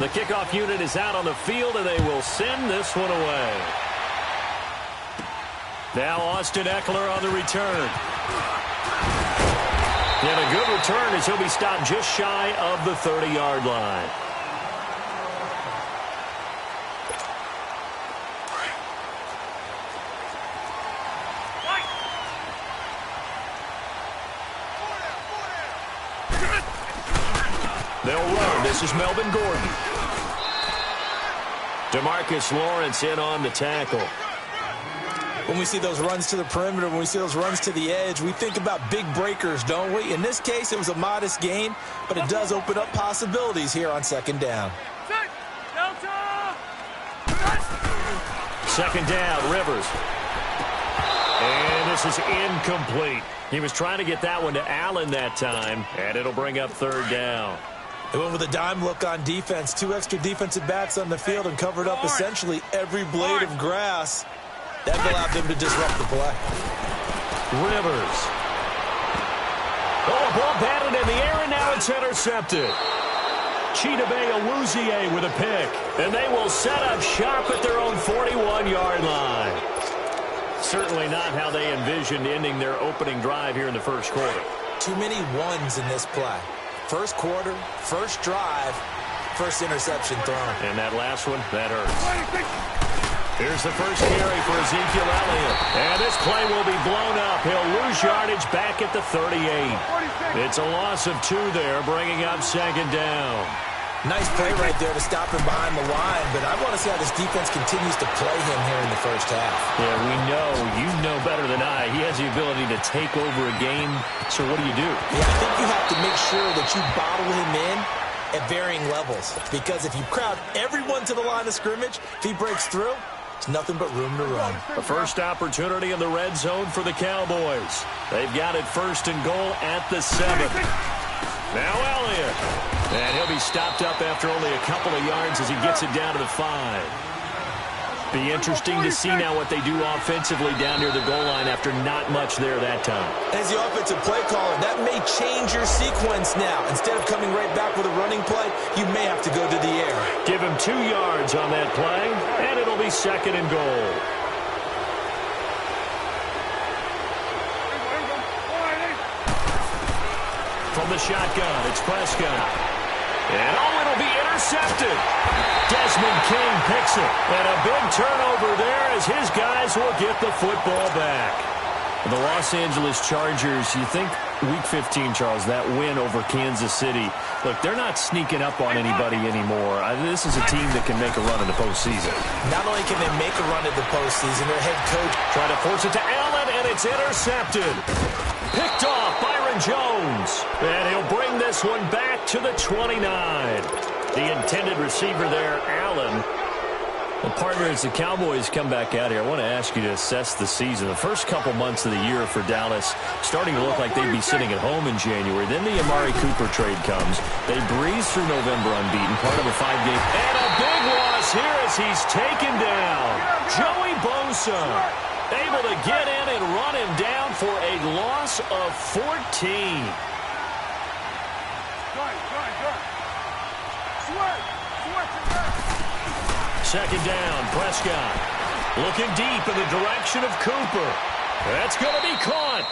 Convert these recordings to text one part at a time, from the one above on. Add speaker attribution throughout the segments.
Speaker 1: The kickoff unit is out on the field, and they will send this one away. Now Austin Eckler on the return. And a good return as he'll be stopped just shy of the 30-yard line. They'll run. This is Melvin Gordon. DeMarcus Lawrence in on the tackle.
Speaker 2: When we see those runs to the perimeter, when we see those runs to the edge, we think about big breakers, don't we? In this case, it was a modest gain, but it does open up possibilities here on second down.
Speaker 1: Second down, Rivers. And this is incomplete. He was trying to get that one to Allen that time, and it'll bring up third down.
Speaker 2: They went with a dime look on defense. 2 extra defensive backs on the field and covered up essentially every blade of grass. That allowed them to disrupt the play.
Speaker 1: Rivers. Oh, ball batted in the air, and now it's intercepted. Chidobe Awuzie with a pick. And they will set up shop at their own 41-yard line. Certainly not how they envisioned ending their opening drive here in the first quarter.
Speaker 2: Too many ones in this play. First quarter, first drive, first interception thrown.
Speaker 1: And that last one, that hurts. Here's the first carry for Ezekiel Elliott. And this play will be blown up. He'll lose yardage back at the 38. It's a loss of 2 there, bringing up second down.
Speaker 2: Nice play right there to stop him behind the line, but I want to see how this defense continues to play him here in the first half.
Speaker 1: Yeah, we know. You know better than I. He has the ability to take over a game, so what do you do?
Speaker 2: Yeah, I think you have to make sure that you bottle him in at varying levels, because if you crowd everyone to the line of scrimmage, if he breaks through, it's nothing but room to run.
Speaker 1: The first opportunity in the red zone for the Cowboys. They've got it first and goal at the 7. Now Elliott. And he'll be stopped up after only a couple of yards as he gets it down to the 5. Be interesting to see now what they do offensively down near the goal line after not much there that time.
Speaker 2: As the offensive play caller, that may change your sequence now. Instead of coming right back with a running play, you may have to go to the air.
Speaker 1: Give him 2 yards on that play, and it'll be second and goal. From the shotgun, it's Prescott. And it'll be intercepted. Desmond King picks it. And a big turnover there as his guys will get the football back. The Los Angeles Chargers, you think Week 15, Charles, that win over Kansas City. Look, they're not sneaking up on anybody anymore. This is a team that can make a run in the postseason.
Speaker 2: Not only can they make a run in the postseason, their head coach
Speaker 1: trying to force it to Allen, and it's intercepted. Picked off Byron Jones. And he'll bring this one back to the 29. The intended receiver there, Allen. Well, partner, as the Cowboys come back out here, I want to ask you to assess the season. The first couple months of the year for Dallas starting to look like they'd be sitting at home in January. Then the Amari Cooper trade comes. They breeze through November unbeaten, part of a 5-game. And a big loss here as he's taken down. Joey Bosa able to get in and run him down for a loss of 14. Second down, Prescott looking deep in the direction of Cooper. That's going to be caught.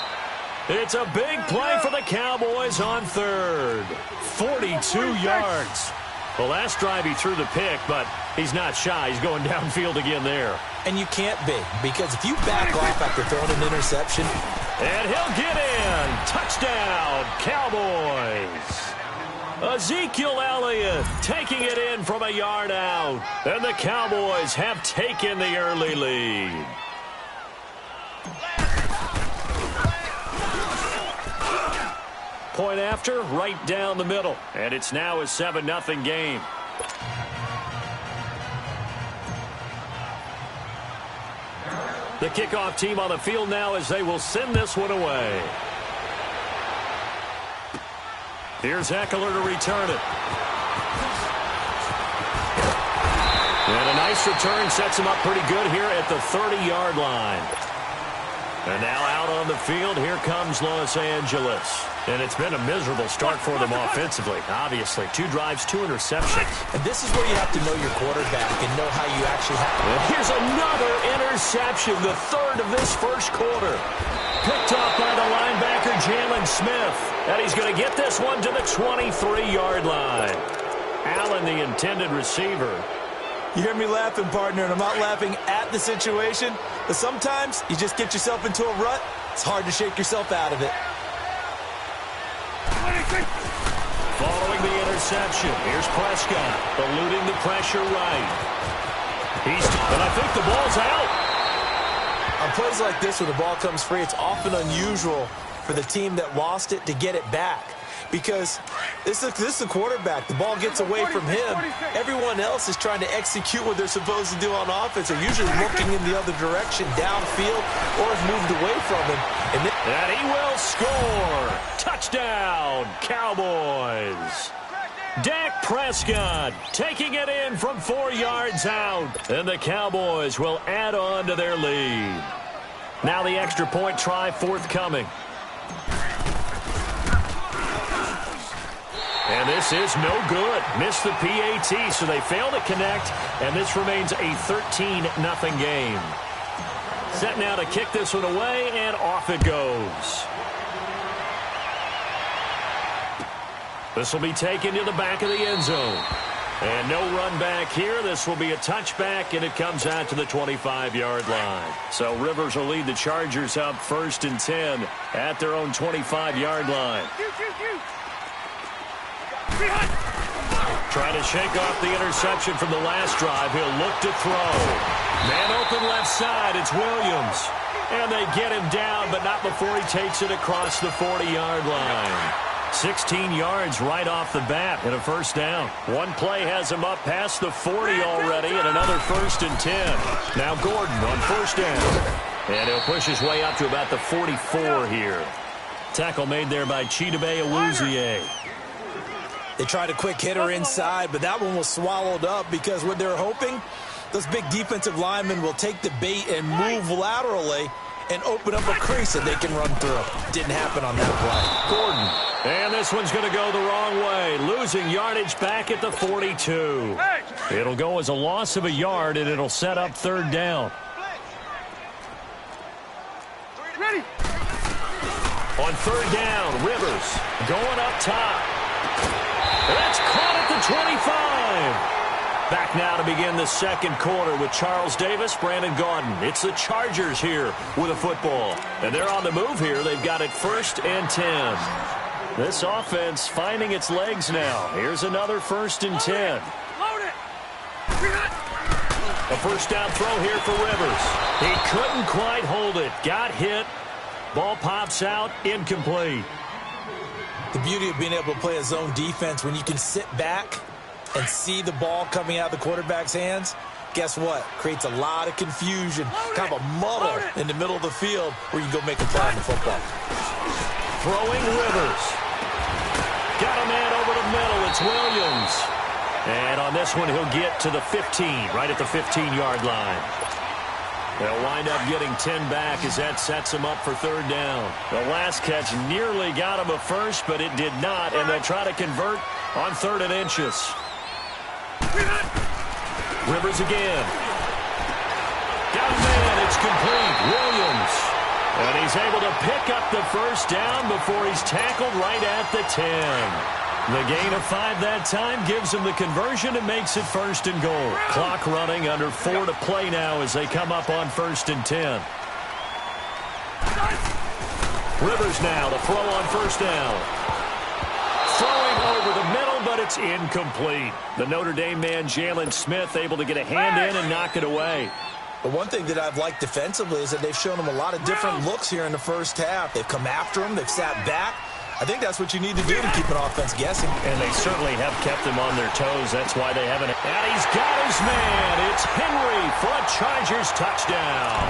Speaker 1: It's a big play for the Cowboys on third. 42 yards. The last drive he threw the pick, but he's not shy. He's going downfield again there.
Speaker 2: And you can't be, because if you back off after throwing an interception.
Speaker 1: And he'll get in. Touchdown, Cowboys. Ezekiel Elliott taking it in from a yard out. And the Cowboys have taken the early lead. Point after, right down the middle. And it's now a 7-0 game. The kickoff team on the field now as they will send this one away. Here's Eckler to return it. And a nice return sets him up pretty good here at the 30-yard line. And now out on the field, here comes Los Angeles. And it's been a miserable start for them offensively, obviously. 2 drives, 2 interceptions.
Speaker 2: And this is where you have to know your quarterback and know how you actually have to.
Speaker 1: And here's another interception, the 3rd of this first quarter. Picked off by the linebacker, Jalen Smith. And he's going to get this one to the 23-yard line. Allen, the intended receiver.
Speaker 2: You hear me laughing, partner, and I'm not laughing at the situation. But sometimes you just get yourself into a rut. It's hard to shake yourself out of it.
Speaker 1: Following the interception, here's Prescott, eluding the pressure right. And I think the ball's out.
Speaker 2: On plays like this, when the ball comes free, it's often unusual for the team that lost it to get it back. Because this is the quarterback. The ball gets away from him. Everyone else is trying to execute what they're supposed to do on offense. They're usually looking in the other direction, downfield, or have moved away from him.
Speaker 1: And he will score. Touchdown, Cowboys. Dak Prescott taking it in from 4 yards out. And the Cowboys will add on to their lead. Now the extra point try forthcoming. And this is no good. Missed the PAT, so they fail to connect, and this remains a 13-0 game. Set now to kick this one away, and off it goes. This will be taken to the back of the end zone. And no run back here. This will be a touchback, and it comes out to the 25-yard line. So Rivers will lead the Chargers up 1st and 10 at their own 25-yard line. Trying to shake off the interception from the last drive. He'll look to throw. Man open left side. It's Williams. And they get him down, but not before he takes it across the 40-yard line. 16 yards right off the bat and a first down. One play has him up past the 40 already and another 1st and 10. Now Gordon on first down. And he'll push his way up to about the 44 here. Tackle made there by Chidobe Awuzie.
Speaker 2: They tried a quick hitter inside, but that one was swallowed up because what they're hoping, those big defensive linemen will take the bait and move laterally and open up a crease that they can run through. Didn't happen on that play.
Speaker 1: Gordon. And this one's going to go the wrong way. Losing yardage back at the 42. It'll go as a loss of a yard, and it'll set up 3rd down.
Speaker 3: Ready.
Speaker 1: On 3rd down, Rivers going up top. That's caught at the 25. Back now to begin the second quarter with Charles Davis, Brandon Gaudin. It's the Chargers here with a football. And they're on the move here. They've got it 1st and 10. This offense finding its legs now. Here's another 1st and 10.
Speaker 3: Load it.
Speaker 1: A first down throw here for Rivers. He couldn't quite hold it. Got hit. Ball pops out. Incomplete.
Speaker 2: The beauty of being able to play a zone defense when you can sit back and see the ball coming out of the quarterback's hands, guess what? Creates a lot of confusion, kind of a muddle in the middle of the field where you go make a play on the football.
Speaker 1: Throwing Rivers. Got a man over the middle. It's Williams. And on this one, he'll get to the 15, right at the 15-yard line. They'll wind up getting 10 back as that sets him up for 3rd down. The last catch nearly got him a first, but it did not, and they'll try to convert on 3rd and inches. Rivers again. Got a man. It's complete. Williams. And he's able to pick up the first down before he's tackled right at the 10. The gain of 5 that time gives him the conversion and makes it 1st and goal. Clock running, under 4 to play now as they come up on 1st and 10. Rivers now to throw on 1st down. Throwing over the middle, but it's incomplete. The Notre Dame man, Jalen Smith, able to get a hand in and knock it away.
Speaker 2: But one thing that I've liked defensively is that they've shown him a lot of different looks here in the first half. They've come after him. They've sat back. I think that's what you need to do to keep an offense guessing.
Speaker 1: And they certainly have kept them on their toes. That's why they haven't. And he's got his man. It's Henry for a Chargers touchdown.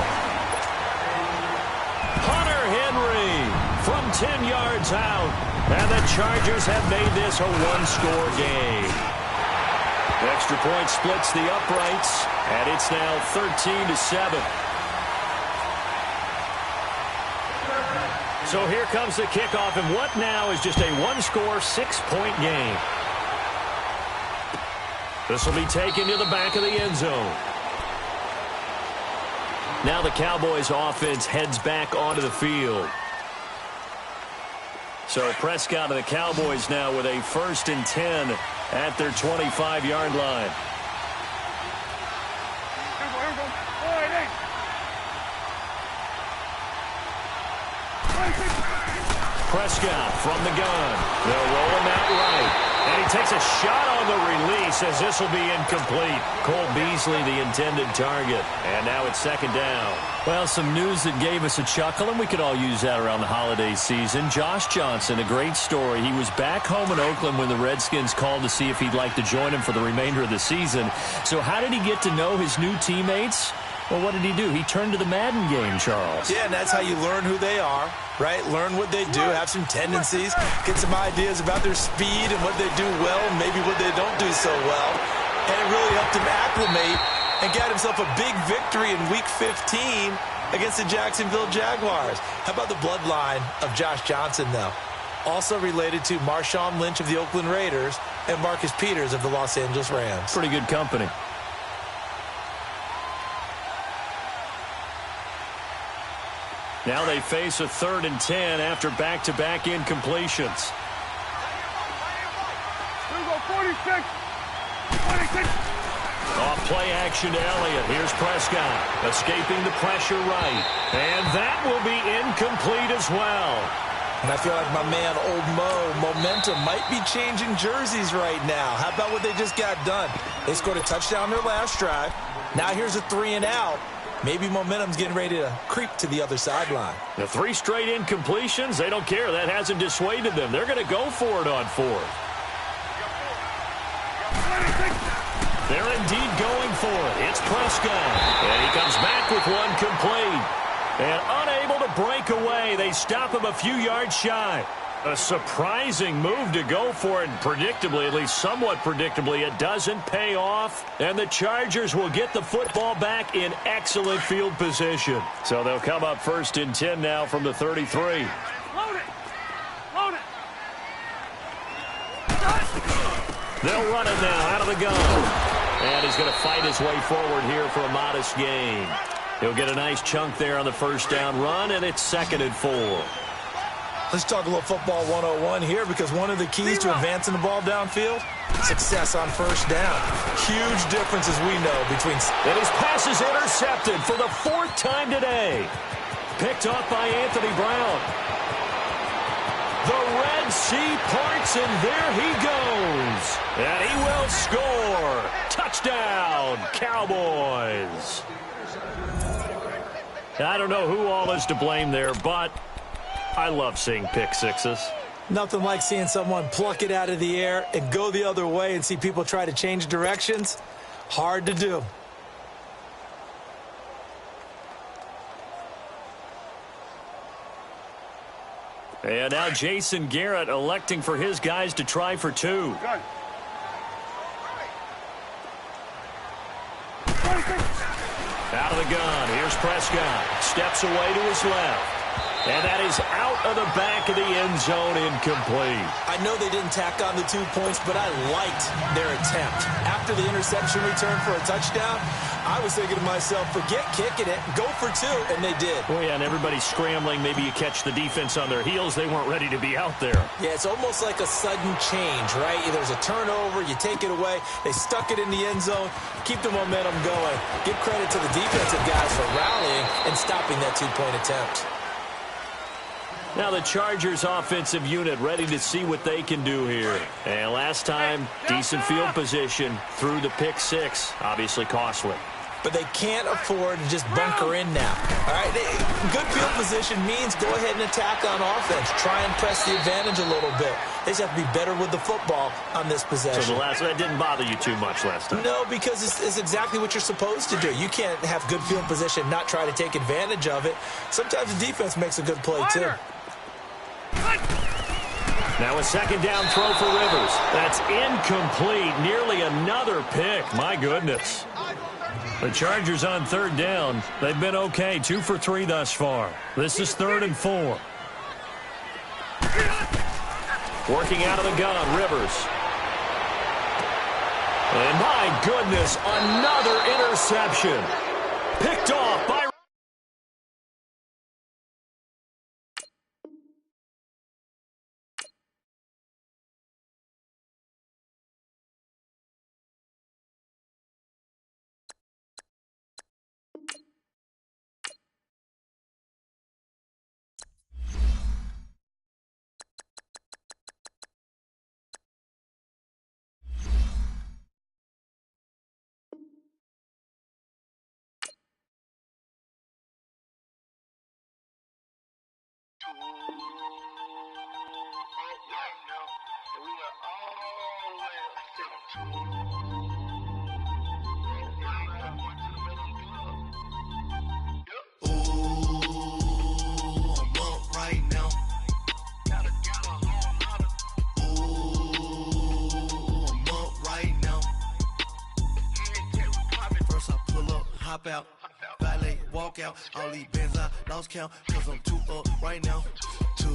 Speaker 1: Hunter Henry from 10 yards out. And the Chargers have made this a one-score game. The extra point splits the uprights, and it's now 13-7. So here comes the kickoff, and what now is just a one-score, 6-point game. This will be taken to the back of the end zone. Now the Cowboys offense heads back onto the field. So Prescott and the Cowboys now with a 1st and 10 at their 25-yard line. Prescott from the gun. They'll roll him out right. And he takes a shot on the release as this will be incomplete. Cole Beasley, the intended target. And now it's 2nd down.
Speaker 4: Well, some news that gave us a chuckle, and we could all use that around the holiday season. Josh Johnson, a great story. He was back home in Oakland when the Redskins called to see if he'd like to join him for the remainder of the season. So how did he get to know his new teammates? Well, what did he do? He turned to the Madden game, Charles.
Speaker 2: Yeah, and that's how you learn who they are, right? Learn what they do, have some tendencies, get some ideas about their speed and what they do well and maybe what they don't do so well. And it really helped him acclimate and got himself a big victory in Week 15 against the Jacksonville Jaguars. How about the bloodline of Josh Johnson, though? Also related to Marshawn Lynch of the Oakland Raiders and Marcus Peters of the Los Angeles Rams.
Speaker 4: Pretty good company.
Speaker 1: Now they face a 3rd and 10 after back-to-back incompletions.
Speaker 3: 46. 46.
Speaker 1: Off play action to Elliott. Here's Prescott escaping the pressure right. And that will be incomplete as well.
Speaker 2: And I feel like my man, Old Mo, momentum might be changing jerseys right now. How about what they just got done? They scored a touchdown their last drive. Now here's a 3 and out. Maybe momentum's getting ready to creep to the other sideline.
Speaker 1: The 3 straight incompletions, they don't care. That hasn't dissuaded them. They're going to go for it on 4th. They're indeed going for it. It's Prescott. And he comes back with one complete. And unable to break away. They stop him a few yards shy. A surprising move to go for it. And predictably, at least somewhat predictably, it doesn't pay off. And the Chargers will get the football back in excellent field position. So they'll come up 1st and 10 now from the 33.
Speaker 3: Load it. Load it.
Speaker 1: They'll run it now out of the gun. And he's going to fight his way forward here for a modest gain. He'll get a nice chunk there on the 1st down run, and it's 2nd and 4.
Speaker 2: Let's talk a little football 101 here, because one of the keys to advancing the ball downfield, success on 1st down. Huge difference, as we know, between...
Speaker 1: And his pass is intercepted for the 4th time today. Picked off by Anthony Brown. The Red Sea parts, and there he goes. And he will score. Touchdown, Cowboys. I don't know who all is to blame there, but I love seeing pick sixes.
Speaker 2: Nothing like seeing someone pluck it out of the air and go the other way and see people try to change directions. Hard to do.
Speaker 1: And now Jason Garrett electing for his guys to try for 2. Out of the gun, here's Prescott. Steps away to his left. And that is out of the back of the end zone, incomplete.
Speaker 2: I know they didn't tack on the 2 points, but I liked their attempt. After the interception return for a touchdown, I was thinking to myself, forget kicking it, go for 2, and they did.
Speaker 1: Oh, yeah, and everybody's scrambling. Maybe you catch the defense on their heels. They weren't ready to be out there.
Speaker 2: Yeah, it's almost like a sudden change, right? There's a turnover, you take it away. They stuck it in the end zone. Keep the momentum going. Give credit to the defensive guys for rallying and stopping that 2-point attempt.
Speaker 1: Now the Chargers offensive unit ready to see what they can do here. And last time, decent field position through the pick 6. Obviously costly.
Speaker 2: But they can't afford to just bunker in now. All right, good field position means go ahead and attack on offense. Try and press the advantage a little bit. They just have to be better with the football on this possession.
Speaker 1: So that didn't bother you too much last time?
Speaker 2: No, because it's exactly what you're supposed to do. You can't have good field position, not try to take advantage of it. Sometimes the defense makes a good play, too.
Speaker 1: Now a 2nd down throw for Rivers. That's incomplete. Nearly another pick. My goodness. The Chargers on 3rd down. They've been okay. 2 for 3 thus far. This is 3rd and 4. Working out of the gun, Rivers. And my goodness, another interception. Picked off by...
Speaker 5: Hop out, valet, walk out, all these bands I lost count, cause I'm too up right now, too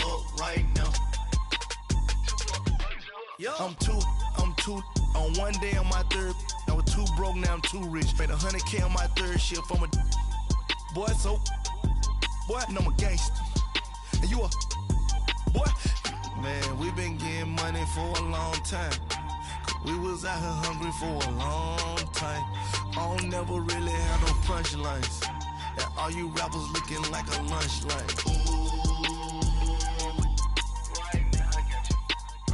Speaker 5: up right now. I'm too, on one day on my third, I was too broke, now I'm too rich, made 100K on my third shift, I'm a boy, so, boy, and I'm a gangster, and you a, boy, man, we been getting money for a long time. We was out here hungry for a long time. I don't never really have no punchlines. And all you rappers looking like a lunch line. Right now, I got you.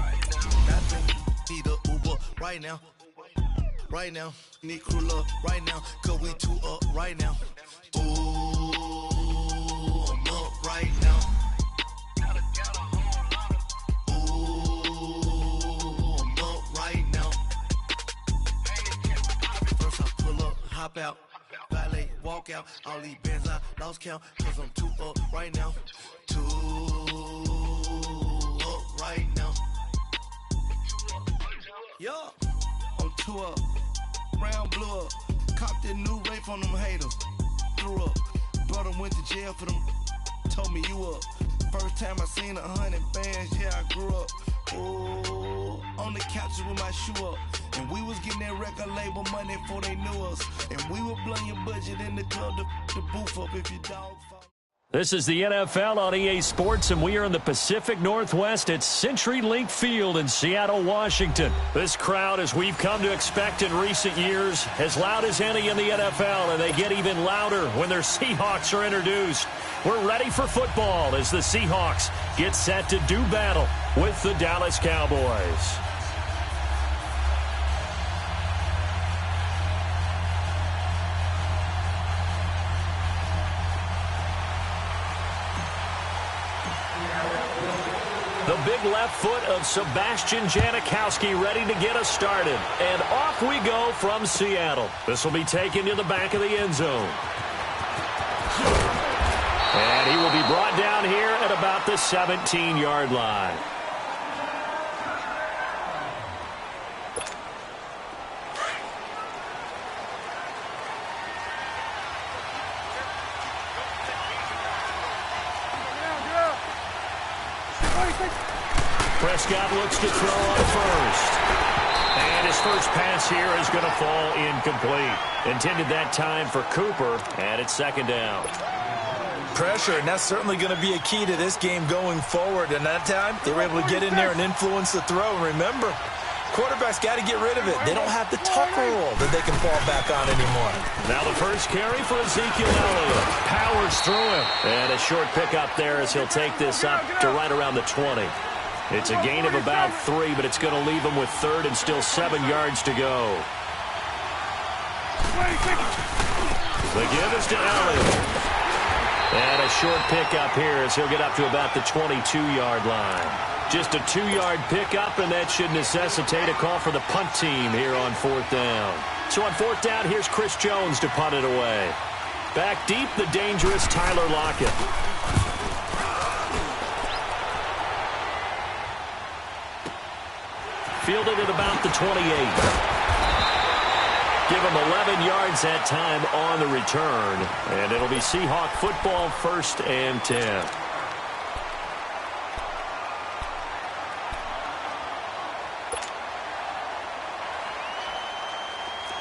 Speaker 5: Right now. Nothing. Need a Uber right now. Right now. Need crew love right now. Cause we too up right now. Ooh, I'm up right now. Hop out, valet, walk out, all these bands I lost count, cause I'm too up right now, too up right now. Yeah, I'm too up, round blew up, copped that new rape on them haters, threw up, brother went to jail for them, told me you up, first time I seen 100 bands, yeah I grew up. Oh, on the couches with my shoe up. And we was getting that record label money before they knew us. And we were blowing your budget in the club to boof up if your dog fall.
Speaker 1: This is the NFL on EA Sports, and we are in the Pacific Northwest at CenturyLink Field in Seattle, Washington. This crowd, as we've come to expect in recent years, as loud as any in the NFL, and they get even louder when their Seahawks are introduced. We're ready for football as the Seahawks get set to do battle with the Dallas Cowboys. The big left foot of Sebastian Janikowski ready to get us started. And off we go from Seattle. This will be taken to the back of the end zone. And he will be brought down here at about the 17-yard line. Prescott looks to throw on first. And his first pass here is going to fall incomplete. Intended that time for Cooper, and it's second down.
Speaker 2: Pressure, and that's certainly going to be a key to this game going forward. And that time, they were able to get in there and influence the throw. And remember, quarterbacks got to get rid of it. They don't have the tuck rule that they can fall back on anymore.
Speaker 1: Now the first carry for Ezekiel Elliott. Powers through him. And a short pickup there as he'll take this up to right around the 20. It's a gain of about 3, but it's going to leave him with third and still 7 yards to go. The give is to Elliott. And a short pickup here as he'll get up to about the 22-yard line. Just a 2-yard pickup, and that should necessitate a call for the punt team here on fourth down. So on fourth down, here's Chris Jones to punt it away. Back deep, the dangerous Tyler Lockett. Fielded at about the 28. Give him 11 yards that time on the return. And it'll be Seahawk football, 1st and 10.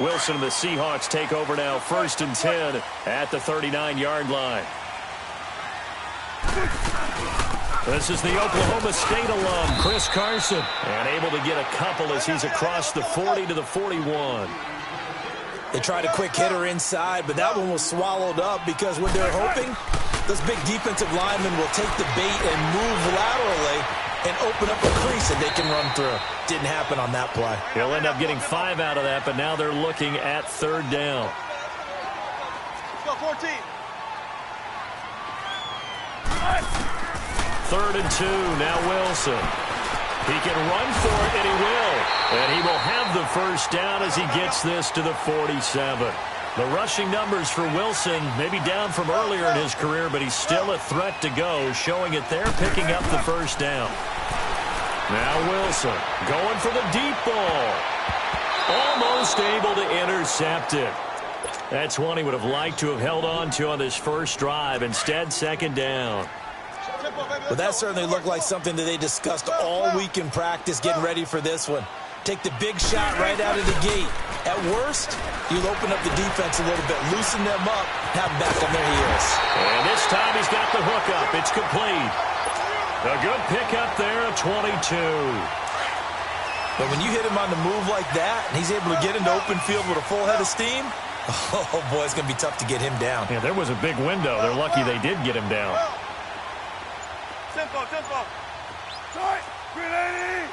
Speaker 4: Wilson and the Seahawks take over now, 1st and 10 at the 39-yard line. This is the Oklahoma State alum, Chris Carson, and able to get a couple as he's across the 40 to the 41.
Speaker 2: They tried a quick hitter inside, but that one was swallowed up because what they're hoping, those big defensive linemen will take the bait and move laterally and open up a crease that they can run through. Didn't happen on that play.
Speaker 4: He'll end up getting 5 out of that, but now they're looking at 3rd down.
Speaker 3: Let's go, 14.
Speaker 4: 3rd and 2, now Wilson. He can run for it, and he will. And he will have the 1st down as he gets this to the 47. The rushing numbers for Wilson may be down from earlier in his career, but he's still a threat to go, showing it there, picking up the 1st down. Now Wilson going for the deep ball. Almost able to intercept it. That's one he would have liked to have held on to on this first drive. Instead, 2nd down.
Speaker 2: Well, that certainly looked like something that they discussed all week in practice getting ready for this one. Take the big shot right out of the gate. At worst, you'll open up the defense a little bit, loosen them up, have them back on their heels.
Speaker 4: And this time he's got the hook up. It's complete. A good pickup there, a 22.
Speaker 2: But when you hit him on the move like that, and he's able to get into open field with a full head of steam, oh, boy, it's going to be tough to get him down.
Speaker 4: Yeah, there was a big window. They're lucky they did get him down.
Speaker 3: Tempo, tempo. Start. 380.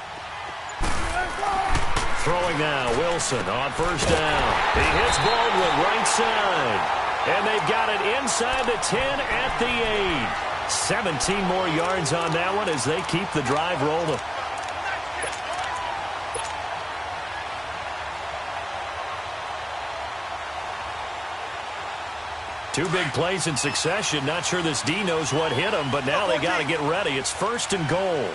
Speaker 4: Throwing now, Wilson on 1st down. He hits Baldwin right side. And they've got it inside the 10 at the 8. 17 more yards on that one as they keep the drive rolling. Two big plays in succession. Not sure this D knows what hit him, but now they got to get ready. It's 1st and goal.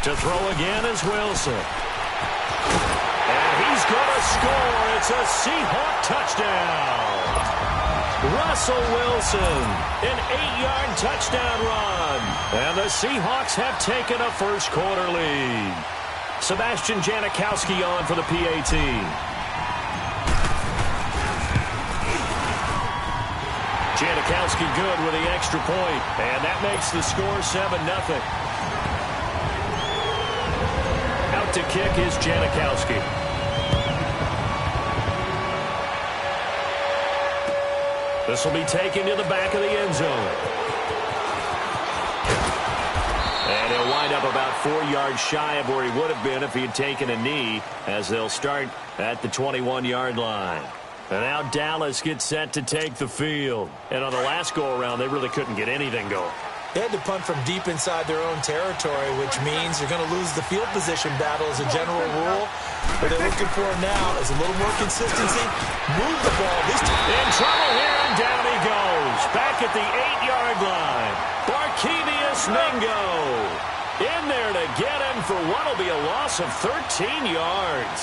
Speaker 4: To throw again is Wilson. And he's going to score. It's a Seahawk touchdown. Russell Wilson, an 8-yard touchdown run. And the Seahawks have taken a first-quarter lead. Sebastian Janikowski on for the PAT. Janikowski good with the extra point, and that makes the score 7-0. Out to kick is Janikowski. This will be taken to the back of the end zone. And he'll wind up about 4 yards shy of where he would have been if he had taken a knee, as they'll start at the 21-yard line. And now Dallas gets set to take the field. And on the last go-around, they really couldn't get anything going.
Speaker 2: They had to punt from deep inside their own territory, which means you're going to lose the field position battle as a general rule. What they're looking for now is a little more consistency. Move the ball.
Speaker 4: In trouble here, and down he goes. Back at the 8-yard line. Barkevius Mingo in there to get him for what will be a loss of 13 yards.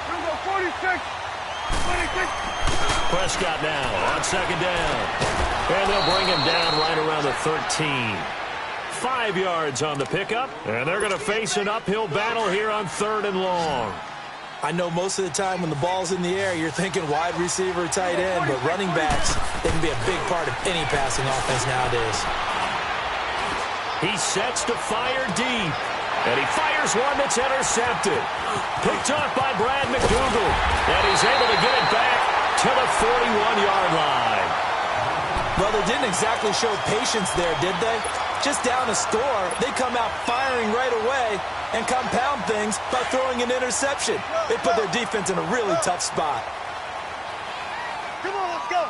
Speaker 3: Here we go, 46. 26.
Speaker 4: Prescott now on 2nd down. And they'll bring him down right around the 13. 5 yards on the pickup. And they're going to face an uphill battle here on 3rd and long.
Speaker 2: I know most of the time when the ball's in the air, you're thinking wide receiver, tight end, but running backs, they can be a big part of any passing offense nowadays.
Speaker 4: He sets to fire deep. And he fires one that's intercepted. Picked off by Brad McDougal. And he's able to get it back to the 41-yard line.
Speaker 2: Well, they didn't exactly show patience there, did they? Just down a score, they come out firing right away and compound things by throwing an interception. They put their defense in a really tough spot.
Speaker 3: Come on, let's go.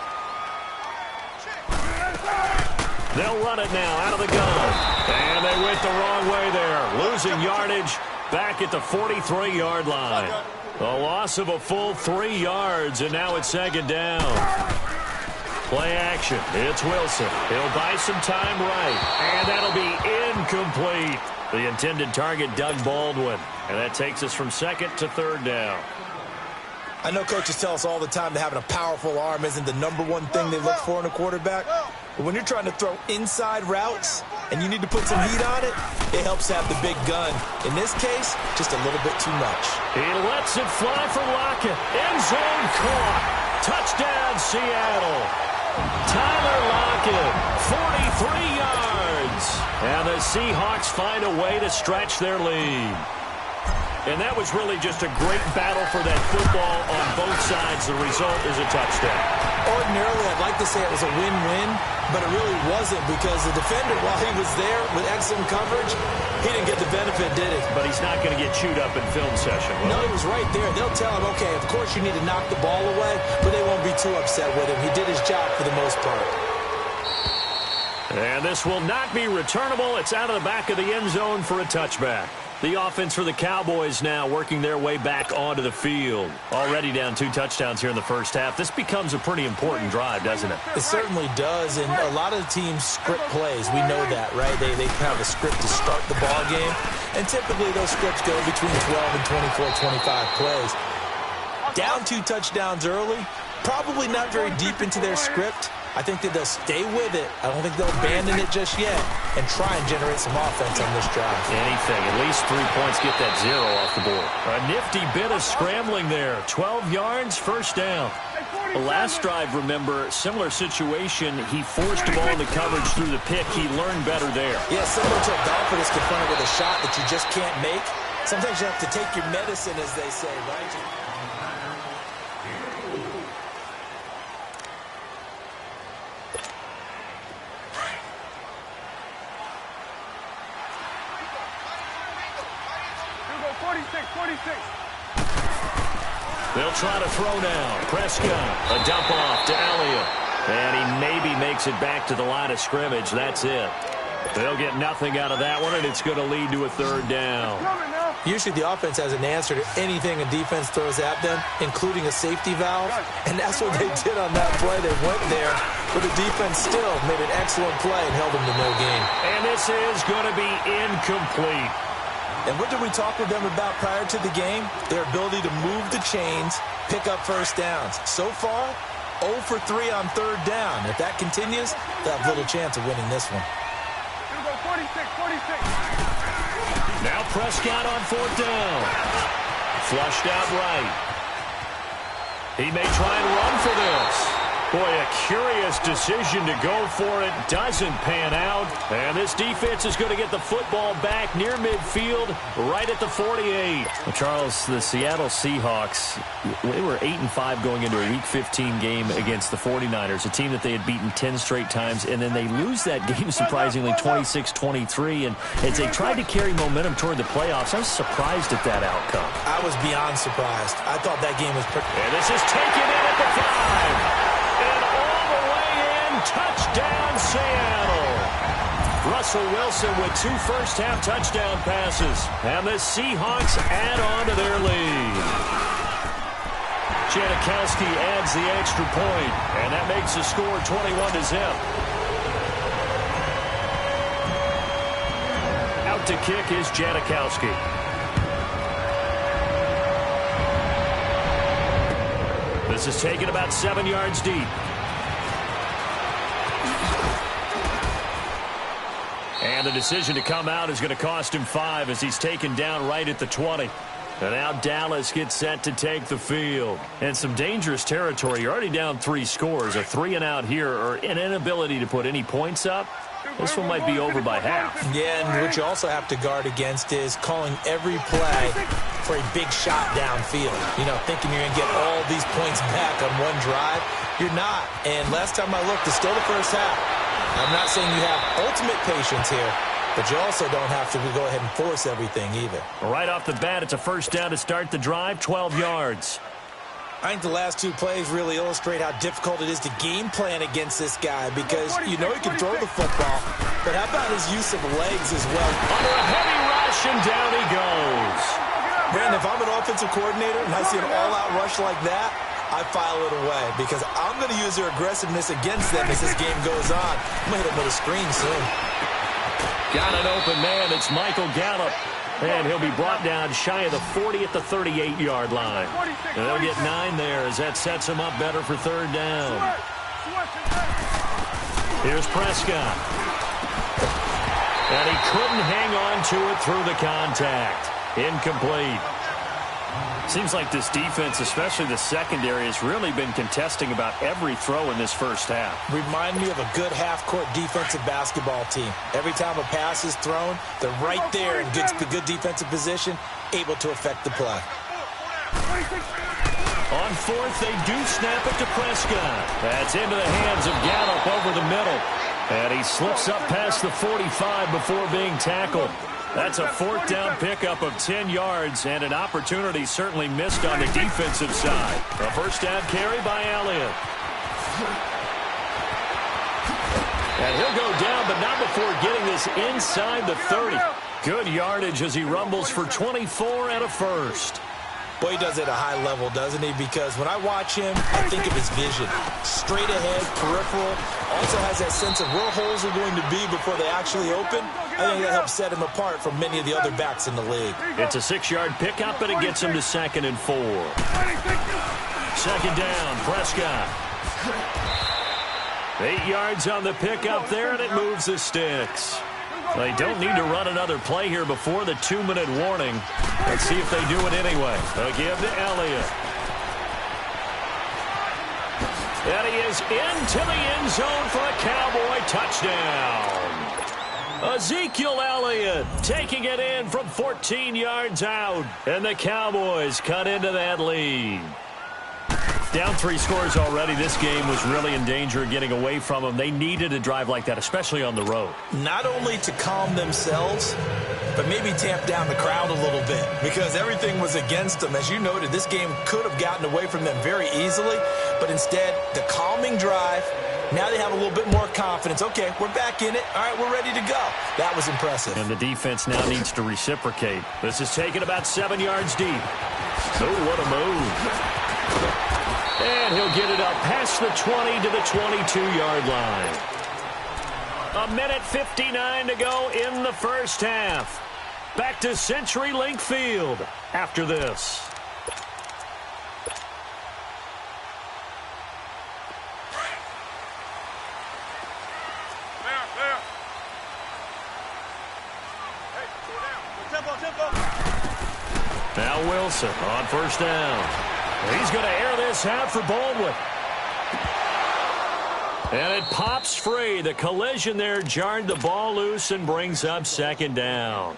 Speaker 4: They'll run it now out of the gun. And they went the wrong way there. Losing yardage back at the 43-yard line. A loss of a full 3 yards, and now it's 2nd down. Play action. It's Wilson. He'll buy some time right. And that'll be incomplete. The intended target, Doug Baldwin. And that takes us from 2nd to 3rd down.
Speaker 2: I know coaches tell us all the time that having a powerful arm isn't the #1 thing they look for in a quarterback. But when you're trying to throw inside routes and you need to put some heat on it, it helps have the big gun. In this case, just a little bit too much.
Speaker 1: He lets it fly for Lockett. End zone caught. Touchdown, Seattle. Tyler Lockett, 43 yards. And the Seahawks find a way to stretch their lead. And that was really just a great battle for that football on both sides. The result is a touchdown.
Speaker 2: Ordinarily, I'd like to say it was a win-win, but it really wasn't because the defender, while he was there with excellent coverage, he didn't get the benefit, did he?
Speaker 1: But he's not going to get chewed up in film session, will
Speaker 2: No, he was right there. They'll tell him, okay, of course you need to knock the ball away, but they won't be too upset with him. He did his job for the most part.
Speaker 1: And this will not be returnable. It's out of the back of the end zone for a touchback. The offense for the Cowboys now working their way back onto the field. Already down 2 touchdowns here in the first half. This becomes a pretty important drive, doesn't it?
Speaker 2: It certainly does, and a lot of the teams script plays. We know that, right? They have a script to start the ball game, and typically those scripts go between 12 and 24, 25 plays. Down 2 touchdowns early, probably not very deep into their script. I think that they'll stay with it. I don't think they'll abandon it just yet and try and generate some offense on this drive.
Speaker 1: Anything. At least 3 points, get that 0 off the board. A nifty bit of scrambling there. 12 yards, first down. The last drive, remember, similar situation. He forced the ball into coverage through the pick. He learned better there.
Speaker 2: Yeah, similar to a golfer that's confronted with a shot that you just can't make. Sometimes you have to take your medicine, as they say, right?
Speaker 1: They'll try to throw now. Prescott, a dump off to Elliott. And he maybe makes it back to the line of scrimmage. That's it. They'll get nothing out of that one, and it's going to lead to a 3rd down.
Speaker 2: Usually the offense has an answer to anything a defense throws at them, including a safety valve. And that's what they did on that play. They went there, but the defense still made an excellent play and held them to no gain.
Speaker 1: And this is going to be incomplete.
Speaker 2: And what did we talk with them about prior to the game? Their ability to move the chains, pick up first downs. So far, 0 for 3 on 3rd down. If that continues, they'll have little chance of winning this one.
Speaker 1: Now Prescott on 4th down. Flushed out right. He may try and run for this. Boy, a curious decision to go for it. Doesn't pan out. And this defense is going to get the football back near midfield, right at the 48.
Speaker 4: Well, Charles, the Seattle Seahawks, they were 8-5 going into a Week 15 game against the 49ers, a team that they had beaten 10 straight times, and then they lose that game surprisingly 26-23. And as they tried to carry momentum toward the playoffs, I was surprised at that outcome.
Speaker 2: I was beyond surprised. I thought that game was pretty.
Speaker 1: And this is taken in at the 5. And all the way in, touchdown Seattle. Russell Wilson with 2 first-half touchdown passes. And the Seahawks add on to their lead. Janikowski adds the extra point, and that makes the score 21-0. Out to kick is Janikowski. This is taken about 7 yards deep. And the decision to come out is going to cost him 5 as he's taken down right at the 20. And now Dallas gets set to take the field. And some dangerous territory. You're already down 3 scores. A 3-and-out here or an inability to put any points up. This one might be over by half.
Speaker 2: Yeah, and what you also have to guard against is calling every play for a big shot downfield. You know, thinking you're going to get all these points back on one drive. You're not. And last time I looked, it's still the first half. I'm not saying you have ultimate patience here, but you also don't have to go ahead and force everything either.
Speaker 1: Right off the bat, it's a first down to start the drive, 12 yards.
Speaker 2: I think the last 2 plays really illustrate how difficult it is to game plan against this guy because you know he can throw the football, but how about his use of legs as well?
Speaker 1: Under a heavy rush, and down he goes.
Speaker 2: Brandon, if I'm an offensive coordinator and I see an all-out rush like that, I file it away because I'm going to use their aggressiveness against them as this game goes on. I'm going to hit them with a screen soon.
Speaker 1: Got an open man. It's Michael Gallup. And he'll be brought down shy of the 40 at the 38-yard line. And they'll get 9 there as that sets him up better for 3rd down. Here's Prescott. And he couldn't hang on to it through the contact. Incomplete. Seems like this defense, especially the secondary, has really been contesting about every throw in this first half.
Speaker 2: Remind me of a good half-court defensive basketball team. Every time a pass is thrown, they're right there in good defensive position, able to affect the play.
Speaker 1: On fourth, they do snap it to Prescott. That's into the hands of Gallup over the middle. And he slips up past the 45 before being tackled. That's a fourth down pickup of 10 yards and an opportunity certainly missed on the defensive side. A first down carry by Elliott. And he'll go down, but not before getting this inside the 30. Good yardage as he rumbles for 24 and a first.
Speaker 2: Boy, he does it at a high level, doesn't he? Because when I watch him, I think of his vision. Straight ahead, peripheral. Also has that sense of where holes are going to be before they actually open. I think that helps set him apart from many of the other backs in the league.
Speaker 1: It's a 6-yard pickup, but it gets him to 2nd and 4. Second down, Prescott. 8 yards on the pickup there, and it moves the sticks. They don't need to run another play here before the 2-minute warning. Let's see if they do it anyway. Again to Elliott. And he is into the end zone for a Cowboy touchdown. Ezekiel Elliott taking it in from 14 yards out. And the Cowboys cut into that lead. Down 3 scores already. This game was really in danger of getting away from them. They needed a drive like that, especially on the road.
Speaker 2: Not only to calm themselves, but maybe tamp down the crowd a little bit because everything was against them. As you noted, this game could have gotten away from them very easily, but instead, the calming drive, now they have a little bit more confidence. Okay, we're back in it. All right, we're ready to go. That was impressive.
Speaker 1: And the defense now needs to reciprocate. This is taken about 7 yards deep. Oh, what a move. And he'll get it up past the 20 to the 22-yard line. 1:59 to go in the first half. Back to CenturyLink Field after this. Now Wilson on first down. He's going to air this out for Baldwin. And it pops free. The collision there jarred the ball loose and brings up 2nd down.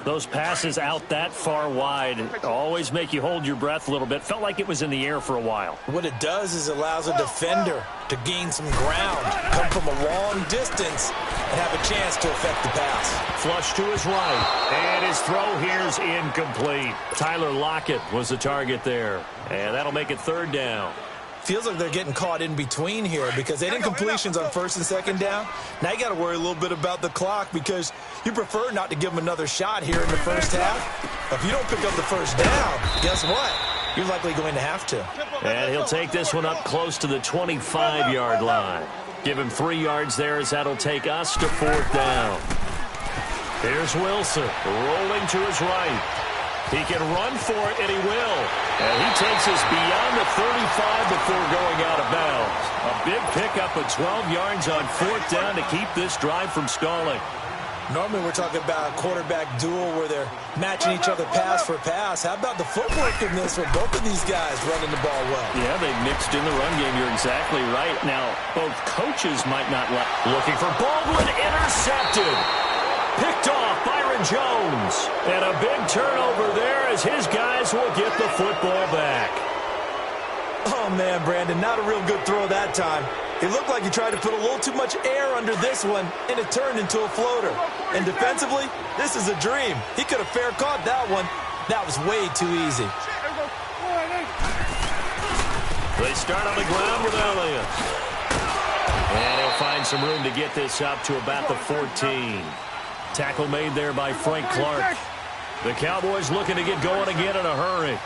Speaker 1: Those passes out that far wide always make you hold your breath a little bit. Felt like it was in the air for a while.
Speaker 2: What it does is allows a defender to gain some ground, come from a long distance, and have a chance to affect the pass.
Speaker 1: Flush to his right. And his throw here is incomplete. Tyler Lockett was the target there. And that'll make it 3rd down.
Speaker 2: Feels like they're getting caught in between here because they didn't completions on 1st and 2nd down. Now you got to worry a little bit about the clock because you prefer not to give them another shot here in the first half. If you don't pick up the first down, guess what? You're likely going to have to.
Speaker 1: And he'll take this one up close to the 25-yard line. Give him 3 yards there as that'll take us to 4th down. Here's Wilson rolling to his right. He can run for it, and he will. And he takes us beyond the 35 before going out of bounds. A big pickup of 12 yards on 4th down to keep this drive from stalling.
Speaker 2: Normally we're talking about a quarterback duel where they're matching each other pass for pass. How about the footwork in this with both of these guys running the ball well?
Speaker 1: Yeah, they mixed in the run game. You're exactly right. Now, both coaches might not like. Looking for Baldwin, intercepted. Picked off Byron Jones. And a big turnover there as his guys will get the football back.
Speaker 2: Oh, man, Brandon, not a real good throw that time. It looked like he tried to put a little too much air under this one, and it turned into a floater. And defensively, this is a dream. He could have fair caught that one. That was way too easy.
Speaker 1: They start on the ground with Elliott. And he'll find some room to get this up to about the 14. Tackle made there by Frank Clark. The Cowboys looking to get going again in a hurry.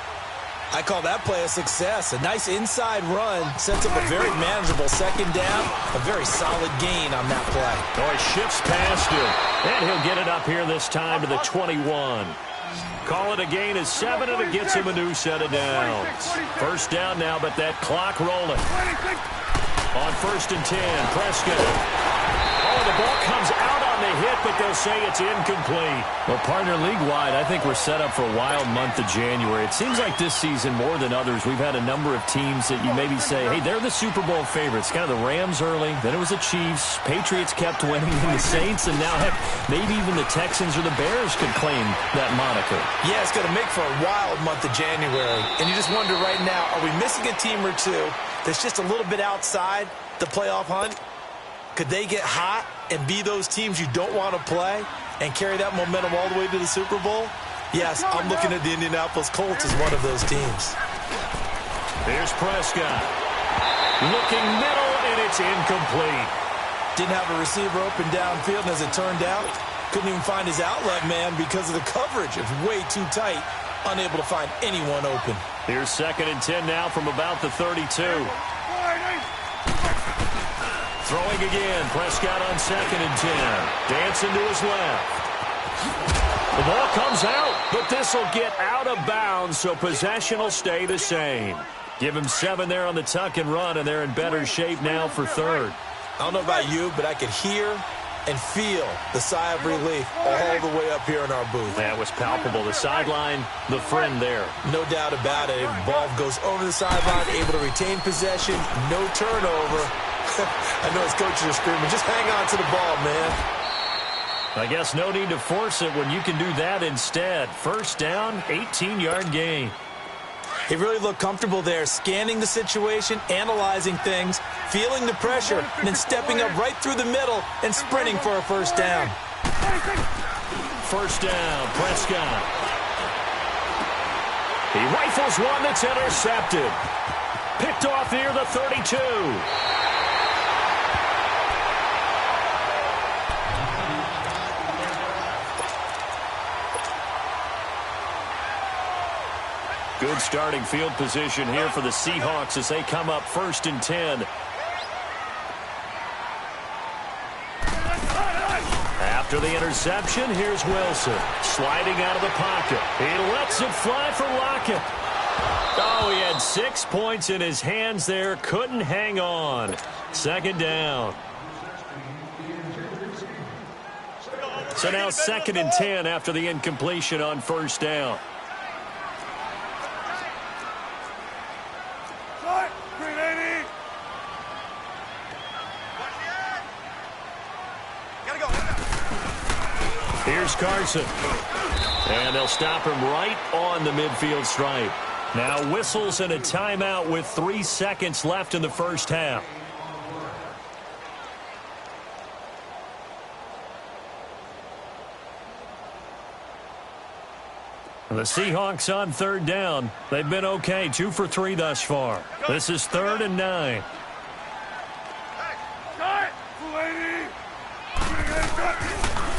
Speaker 2: I call that play a success. A nice inside run sets up a very manageable 2nd down. A very solid gain on that play.
Speaker 1: Oh, he shifts past him. And he'll get it up here this time to the 21. Call it a gain of 7, and it gets him a new set of downs. First down now, but that clock rolling. On 1st and 10, Prescott. Oh, the ball comes out on the hit, but they'll say it's incomplete.
Speaker 4: Well, partner, league-wide, I think we're set up for a wild month of January. It seems like this season, more than others, we've had a number of teams that you maybe say, hey, they're the Super Bowl favorites. Kind of the Rams early, then it was the Chiefs. Patriots kept winning, and the Saints, and now, heck, maybe even the Texans or the Bears could claim that moniker.
Speaker 2: Yeah, it's going to make for a wild month of January. And you just wonder right now, are we missing a team or two that's just a little bit outside the playoff hunt? Could they get hot and be those teams you don't want to play and carry that momentum all the way to the Super Bowl? Yes, I'm looking at the Indianapolis Colts as one of those teams.
Speaker 1: Here's Prescott. Looking middle, and it's incomplete.
Speaker 2: Didn't have a receiver open downfield, and as it turned out, couldn't even find his outlet man because of the coverage. It was way too tight, unable to find anyone open.
Speaker 1: Here's 2nd and 10 now from about the 32. Throwing again, Prescott on 2nd and 10. Dancing to his left. The ball comes out, but this will get out of bounds, so possession will stay the same. Give him 7 there on the tuck and run, and they're in better shape now for 3rd.
Speaker 2: I don't know about you, but I could hear and feel the sigh of relief all the way up here in our booth.
Speaker 1: That was palpable. The sideline, the friend there.
Speaker 2: No doubt about it. The ball goes over the sideline, able to retain possession, no turnover. I know his coaches are screaming, just hang on to the ball, man.
Speaker 1: I guess no need to force it when you can do that instead. 1st down, 18-yard gain.
Speaker 2: He really looked comfortable there, scanning the situation, analyzing things, feeling the pressure, and then stepping up right through the middle and sprinting for a 1st down.
Speaker 1: 1st down, Prescott. He rifles one that's intercepted. Picked off near the 32. Good starting field position here for the Seahawks as they come up 1st and 10. After the interception, here's Wilson. Sliding out of the pocket. He lets it fly for Lockett. Oh, he had 6 points in his hands there. Couldn't hang on. 2nd down. So now 2nd and 10 after the incompletion on 1st down. Here's Carson. And they'll stop him right on the midfield stripe. Now whistles and a timeout with 3 seconds left in the 1st half. The Seahawks on 3rd down. They've been okay, 2 for 3 thus far. This is 3rd and 9.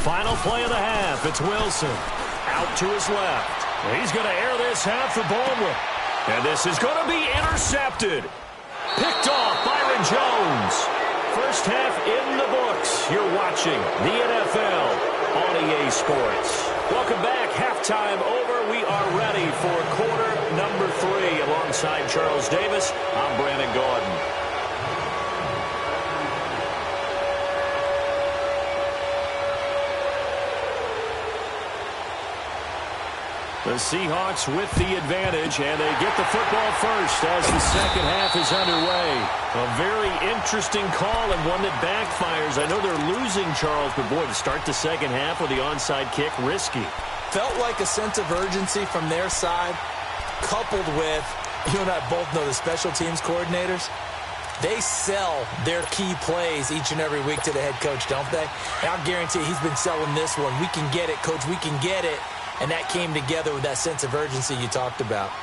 Speaker 1: Final play of the half. It's Wilson. Out to his left. He's going to air this half for Baldwin. And this is going to be intercepted. Picked off Byron Jones. 1st half in the books. You're watching the NFL on EA Sports. Welcome back. Halftime over. We are ready for quarter number 3. Alongside Charles Davis, I'm Brandon Gordon. The Seahawks with the advantage, and they get the football first as the 2nd half is underway. A very interesting call and one that backfires. I know they're losing, Charles, but boy, to start the 2nd half with the onside kick, risky.
Speaker 2: Felt like a sense of urgency from their side, coupled with, you and I both know the special teams coordinators. They sell their key plays each and every week to the head coach, don't they? And I'll guarantee he's been selling this one. We can get it, coach, we can get it. And that came together with that sense of urgency you talked about.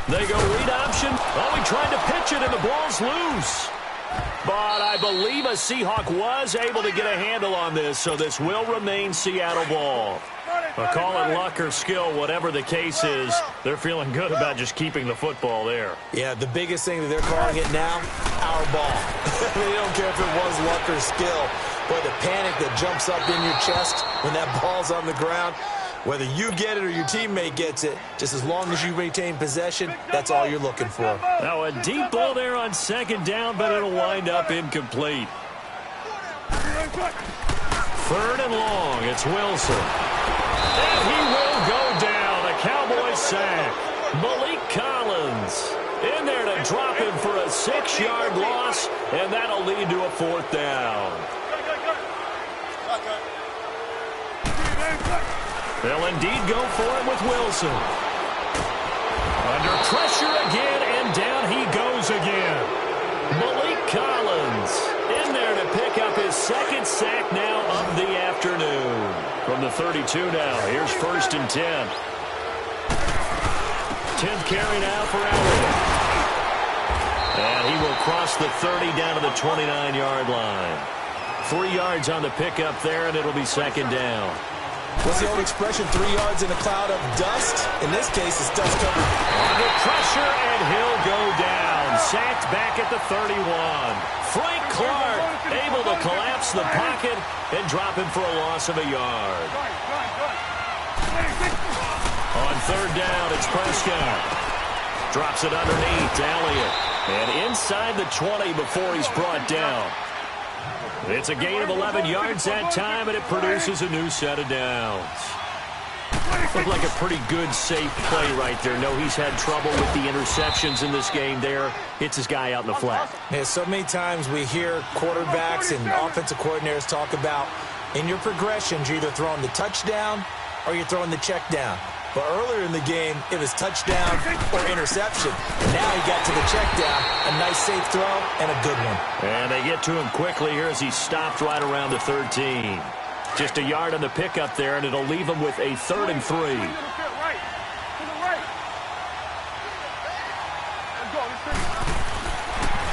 Speaker 1: They go read option. Oh, he tried to pitch it, and the ball's loose. But I believe a Seahawk was able to get a handle on this, so this will remain Seattle ball. Call it luck or skill, whatever the case is, they're feeling good about just keeping the football there.
Speaker 2: Yeah, the biggest thing that they're calling it now, our ball. They don't care if it was luck or skill. Boy, the panic that jumps up in your chest when that ball's on the ground, Whether you get it or your teammate gets it, just as long as you retain possession, that's all you're looking for.
Speaker 4: Now a deep ball there on second down, but it'll wind up incomplete. Third and long, it's Wilson. And he will go down. A Cowboys sack. Malik Collins in there to drop him for a 6-yard loss, and that'll lead to a 4th down. They'll indeed go for it with Wilson. Under pressure again, and down he goes again. Malik Collins in there to pick up his 2nd sack now of the afternoon. From the 32 now, here's 1st and 10. 10th carry now for Elliott. And he will cross the 30 down to the 29-yard line. 3 yards on the pickup there, and it'll be 2nd down.
Speaker 2: What's the old expression, 3 yards in a cloud of dust? In this case, it's dust covered.
Speaker 4: Under pressure, and he'll go down. Sacked back at the 31. Frank Clark able to collapse the pocket and drop him for a loss of a yard. On 3rd down, it's Prescott. Drops it underneath to Elliott. And inside the 20 before he's brought down. It's a gain of 11 yards that time, and it produces a new set of downs. Looked like a pretty good, safe play right there. No, he's had trouble with the interceptions in this game there. Hits his guy out in the flat.
Speaker 2: Yeah, so many times we hear quarterbacks and offensive coordinators talk about in your progressions, you're either throwing the touchdown or you're throwing the check down. But earlier in the game, it was touchdown or interception. Now he got to the check down. A nice safe throw and a good one.
Speaker 4: And they get to him quickly here as he stopped right around the 13. Just a yard on the pickup there, and it'll leave him with a 3rd and 3.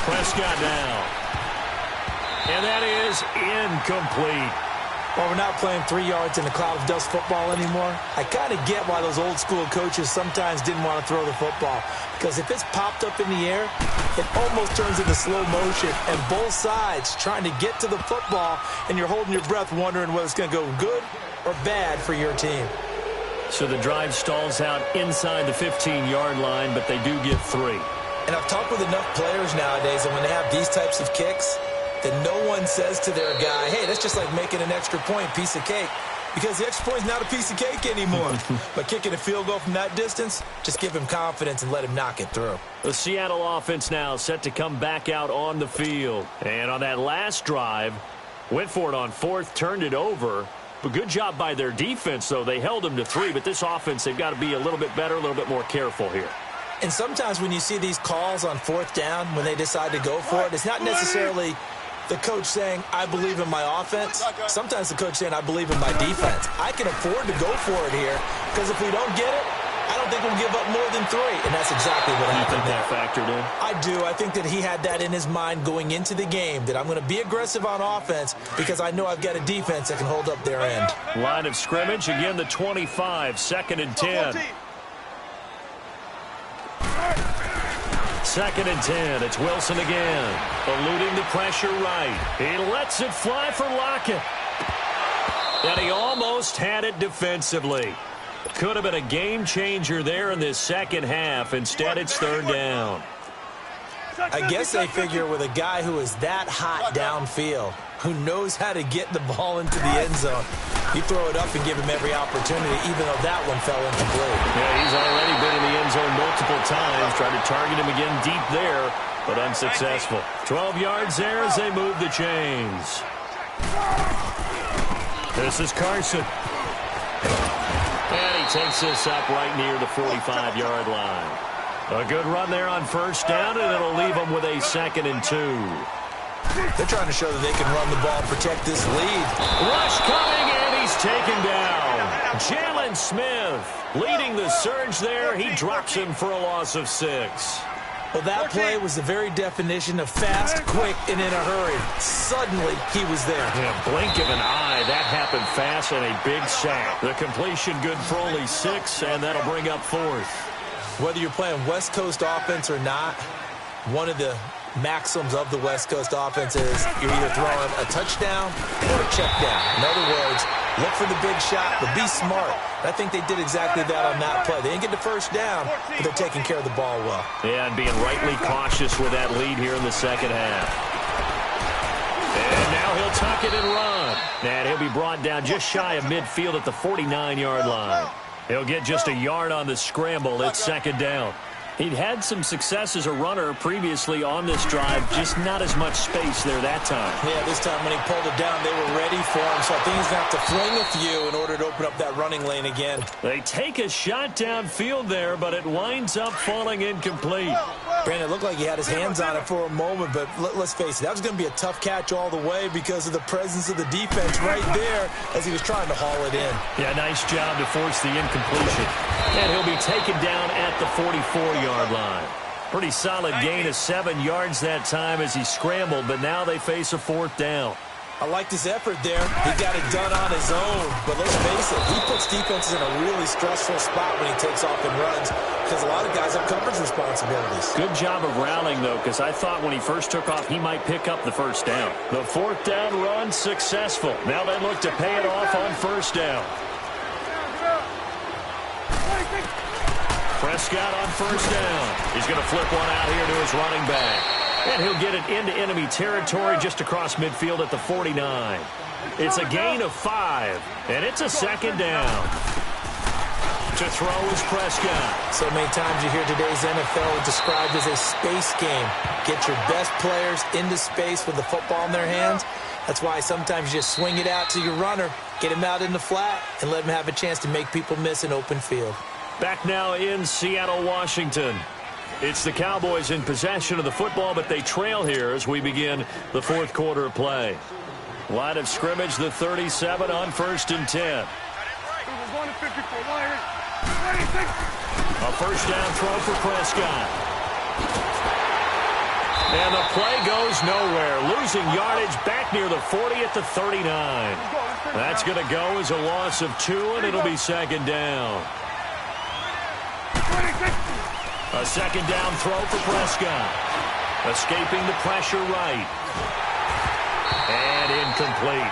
Speaker 4: Prescott now. And that is incomplete.
Speaker 2: Well, we're not playing 3 yards in a cloud of dust football anymore. I kind of get why those old school coaches sometimes didn't want to throw the football. Because if it's popped up in the air, it almost turns into slow motion. And both sides trying to get to the football, and you're holding your breath wondering whether it's going to go good or bad for your team.
Speaker 4: So the drive stalls out inside the 15-yard line, but they do get 3.
Speaker 2: And I've talked with enough players nowadays, and when they have these types of kicks, that no one says to their guy, hey, that's just like making an extra point, piece of cake. Because the extra point is not a piece of cake anymore. But kicking a field goal from that distance, just give him confidence and let him knock it through.
Speaker 4: The Seattle offense now set to come back out on the field. And on that last drive, went for it on 4th, turned it over. But good job by their defense, though. They held them to 3, but this offense, they've got to be a little bit better, a little bit more careful here.
Speaker 2: And sometimes when you see these calls on 4th down, when they decide to go for it, it's not necessarily the coach saying, I believe in my offense. Sometimes the coach saying, I believe in my defense. I can afford to go for it here because if we don't get it, I don't think we'll give up more than 3. And that's exactly what happened there.
Speaker 4: You think that factored in?
Speaker 2: I do. I think that he had that in his mind going into the game, that I'm going to be aggressive on offense because I know I've got a defense that can hold up their end.
Speaker 4: Line of scrimmage, again the 25, 2nd and 10. 2nd and 10. It's Wilson again. Eluding the pressure right. He lets it fly for Lockett. And he almost had it defensively. Could have been a game changer there in this 2nd half. Instead, it's 3rd down.
Speaker 2: I guess they figure with a guy who is that hot downfield, who knows how to get the ball into the end zone, you throw it up and give him every opportunity, even though that one fell incomplete.
Speaker 4: Yeah, he's already been in the end zone multiple times, trying to target him again deep there, but unsuccessful. 12 yards there as they move the chains. This is Carson. And he takes this up right near the 45-yard line. A good run there on 1st down, and it'll leave them with a 2nd and 2.
Speaker 2: They're trying to show that they can run the ball, protect this lead.
Speaker 4: Rush coming, and he's taken down. Jalen Smith leading the surge there. He drops him for a loss of 6.
Speaker 2: Well, that play was the very definition of fast, quick, and in a hurry. Suddenly, he was there.
Speaker 4: Yeah, blink of an eye. That happened fast and a big sack. The completion good for only 6, and that'll bring up 4th.
Speaker 2: Whether you're playing West Coast offense or not, one of the maxims of the West Coast offense is you're either throwing a touchdown or a check down. In other words, look for the big shot, but be smart. I think they did exactly that on that play. They didn't get the first down, but they're taking care of the ball well.
Speaker 1: Yeah, and being rightly cautious with that lead here in the second half. And now he'll tuck it and run. And he'll be brought down just shy of midfield at the 49-yard line. He'll get just a yard on the scramble. It's second down. He'd had some success as a runner previously on this drive, just not as much space there that time.
Speaker 2: Yeah, this time when he pulled it down, they were ready for him. So I think he's going to have to fling a few in order to open up that running lane again.
Speaker 1: They take a shot downfield there, but it winds up falling incomplete.
Speaker 2: Brandon, it looked like he had his hands on it for a moment, but let's face it, that was going to be a tough catch all the way because of the presence of the defense right there as he was trying to haul it in.
Speaker 1: Yeah, nice job to force the incompletion. And he'll be taken down at the 44-yard line. Pretty solid gain of 7 yards that time as he scrambled, but now they face a fourth down.
Speaker 2: I liked his effort there. He got it done on his own. But let's face it, he puts defenses in a really stressful spot when he takes off and runs because a lot of guys have coverage responsibilities.
Speaker 1: Good job of rallying, though, because I thought when he first took off, he might pick up the first down. The fourth down run successful. Now they look to pay it off on first down. Prescott on first down. He's going to flip one out here to his running back. And he'll get it into enemy territory just across midfield at the 49. It's a gain of 5, and it's a second down. To throw is Prescott.
Speaker 2: So many times you hear today's NFL described as a space game. Get your best players into space with the football in their hands. That's why sometimes you just swing it out to your runner, get him out in the flat, and let him have a chance to make people miss an open field.
Speaker 1: Back now in Seattle, Washington. It's the Cowboys in possession of the football, but they trail here as we begin the fourth quarter of play. Line of scrimmage, the 37 on 1st and 10. A first down throw for Prescott. And the play goes nowhere. Losing yardage back near the 40 at the 39. That's going to go as a loss of 2, and it'll be second down. A second down throw for Prescott. Escaping the pressure right. And incomplete.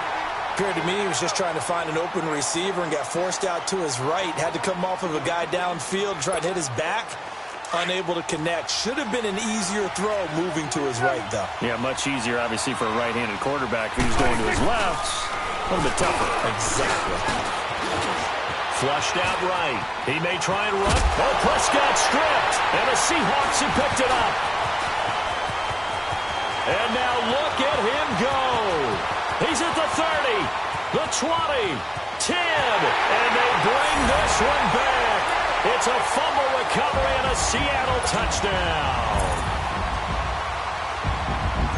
Speaker 2: Appeared to me he was just trying to find an open receiver and got forced out to his right. Had to come off of a guy downfield, try to hit his back. Unable to connect. Should have been an easier throw moving to his right, though.
Speaker 1: Yeah, much easier, obviously, for a right-handed quarterback. If he was going to his left, a little bit tougher.
Speaker 2: Exactly.
Speaker 1: Flushed out right. He may try and run. Oh, Prescott stripped. And the Seahawks have picked it up. And now look at him go. He's at the 30, the 20, 10. And they bring this one back. It's a fumble recovery and a Seattle touchdown.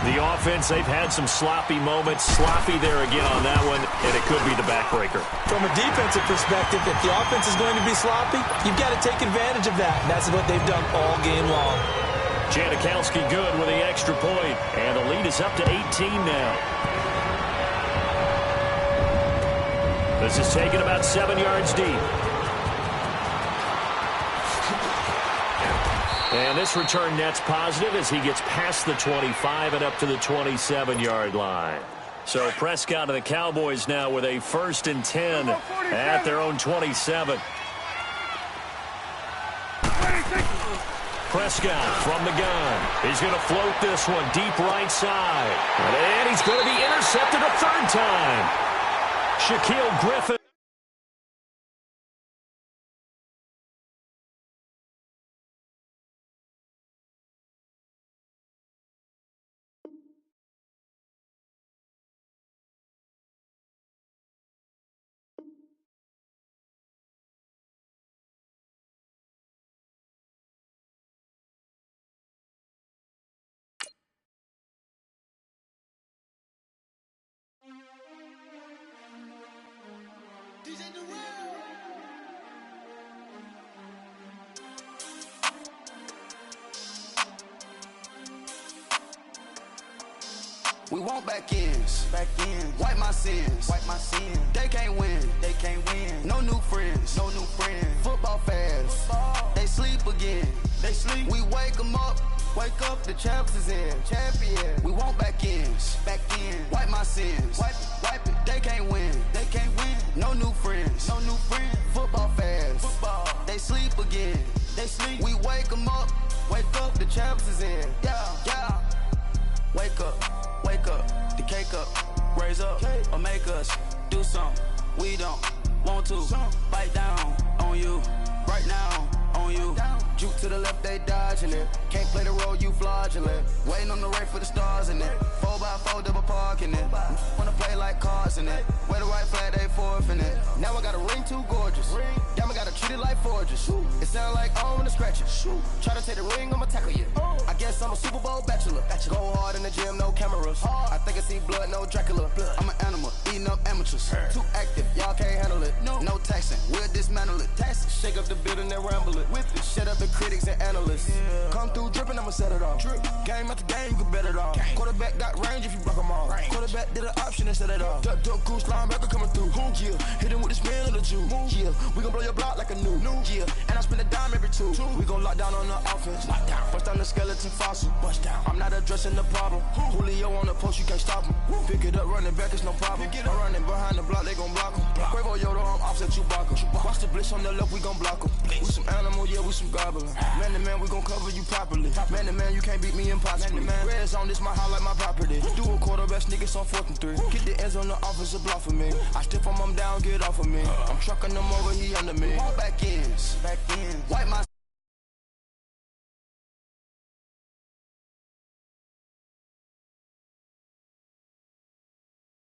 Speaker 1: The offense, they've had some sloppy moments. Sloppy there again on that one, and it could be the backbreaker.
Speaker 2: From a defensive perspective, if the offense is going to be sloppy, you've got to take advantage of that. And that's what they've done all game long.
Speaker 1: Janikowski good with the extra point, and the lead is up to 18 now. This is taken about 7 yards deep. And this return net's positive as he gets past the 25 and up to the 27-yard line. So Prescott and the Cowboys now with a 1st and 10 at their own 27. Prescott from the gun. He's going to float this one deep right side. And he's going to be intercepted a 3rd time. Shaquille Griffin.
Speaker 5: We want back ends. Wipe my sins. They can't win. No new friends. Football fast. They
Speaker 6: sleep again. They sleep. We wake them up. Wake up, the champs is in. Champion. We want back ends. Back in. Wipe my sins. Wipe it. They can't win. They can't win. No new friends. No new friends. Football fans. Football. They sleep again. They sleep. We wake them up. Wake up, the champs is in. Yeah. Wake up. Wake up. The cake up. Raise up. Or make us do something we don't want to. Bite down on you. Right now on you. Juke to the left, they dodging it. Can't play the role, you fraudulent. Waiting on the right for the stars in it. 4x4 double parking it. Wanna play like cars in it. Wear the white flag, they forfeiting it. Now I got a ring too gorgeous. Damn, I gotta treat it like forges. It sound like I wanna scratch it. Try to take the ring, I'ma tackle you. I guess I'm a Super Bowl bachelor. Go hard in the gym, no cameras. I think I see blood, no Dracula. I'm an animal, eating up amateurs. Too active, y'all can't handle it. No taxing, we'll dismantle it. Shake up the building and ramble it. Shut up the critics and analysts. Come through dripping, I'ma set it off. Game after game, you can bet it off. Quarterback got range if you block them all. Quarterback did an option and set it off. Duck goose linebacker coming through. Yeah, hit him with the spin of the Jew. Yeah, we gon' blow your block like a new. Yeah, and I spend a dime every two. We gon' lock down on the offense. Bust down the skeleton fossil. I'm not addressing the problem. Julio on the post, you can't stop him. Pick it up, running back, it's no problem. I'm running behind the block, they gon' block him. Quavo Yoda, I'm offset Chewbacca. Watch the blitz on the left, we gon' block him. We some animal, yeah, we some gobbler. Man to man, we gon' cover you properly. Man to man, you can't beat me impossibly. Red zone, this my highlight, my property. Do a quarterback sneakers on 4th and 3. Get the ends on the offensive block for me. I stiff him down, get off of me. I'm trucking them over, he under me. Back ends. Wipe my